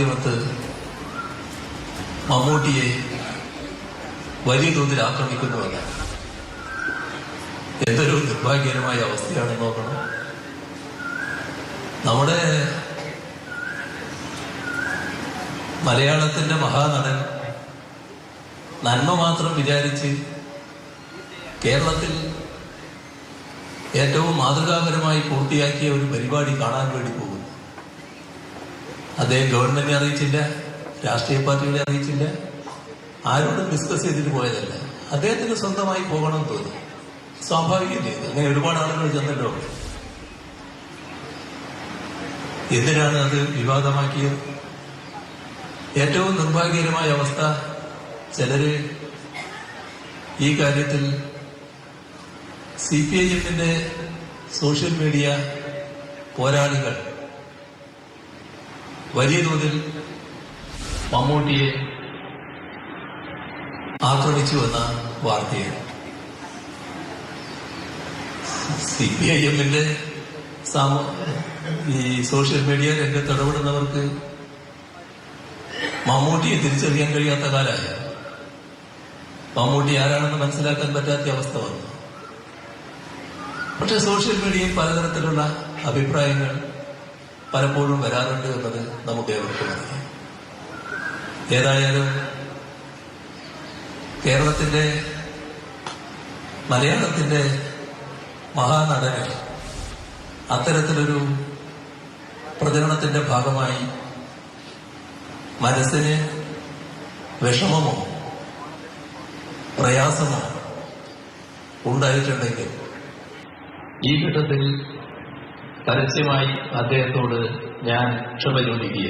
മാധ്യമത്ത് മമ്മൂട്ടിയെ വലിയ തോതിൽ ആക്രമിക്കുന്നുവല്ല. എന്തൊരു നിർഭാഗ്യകരമായ അവസ്ഥയാണെന്ന് നോക്കണം. നമ്മുടെ മലയാളത്തിന്റെ മഹാനടൻ നന്മ മാത്രം വിചാരിച്ച് കേരളത്തിൽ ഏറ്റവും മാതൃകാപരമായി പൂർത്തിയാക്കിയ ഒരു പരിപാടി കാണാൻ വേണ്ടി പോകുന്നു. അദ്ദേഹം ഗവൺമെന്റിനെ അറിയിച്ചില്ല, രാഷ്ട്രീയ പാർട്ടികളെ അറിയിച്ചില്ല, ആരോടും ഡിസ്കസ് ചെയ്തിട്ട് പോയതല്ല. അദ്ദേഹത്തിന് സ്വന്തമായി പോകണം തോന്നി. സ്വാഭാവികം ചെയ്തു. അങ്ങനെ ഒരുപാട് ആളുകൾ ചെന്നല്ലോ. എന്തിനാണ് അത് വിവാദമാക്കിയത്? ഏറ്റവും നിർഭാഗ്യകരമായ അവസ്ഥ, ചിലര് ഈ കാര്യത്തിൽ CPIMന്റെ സോഷ്യൽ മീഡിയ പോരാളികൾ വലിയ തോതിൽ മമ്മൂട്ടിയെ ആക്രമിച്ചുവെന്ന വാർത്തയാണ്. CPIMന്റെ ഈ സോഷ്യൽ മീഡിയ രംഗത്ത് ഇടപെടുന്നവർക്ക് മമ്മൂട്ടിയെ തിരിച്ചറിയാൻ കഴിയാത്ത കാലമായി. മമ്മൂട്ടി ആരാണെന്ന് മനസ്സിലാക്കാൻ പറ്റാത്ത അവസ്ഥ വന്നു. പക്ഷെ സോഷ്യൽ മീഡിയയിൽ പലതരത്തിലുള്ള അഭിപ്രായങ്ങൾ പലപ്പോഴും വരാറുണ്ട് എന്നത് നമുക്ക് ഏവർക്കും അറിയാം. ഏതായാലും കേരളത്തിന്റെ മലയാളത്തിന്റെ മഹാനടന് അത്തരത്തിലൊരു പ്രചരണത്തിന്റെ ഭാഗമായി മനസ്സിന് വിഷമമോ പ്രയാസമോ ഉണ്ടായിട്ടുണ്ടെങ്കിൽ ഈ ഘട്ടത്തിൽ പരസ്യമായി അദ്ദേഹത്തോട് ഞാൻ ക്ഷമ ചോദിക്കുകയാണ്.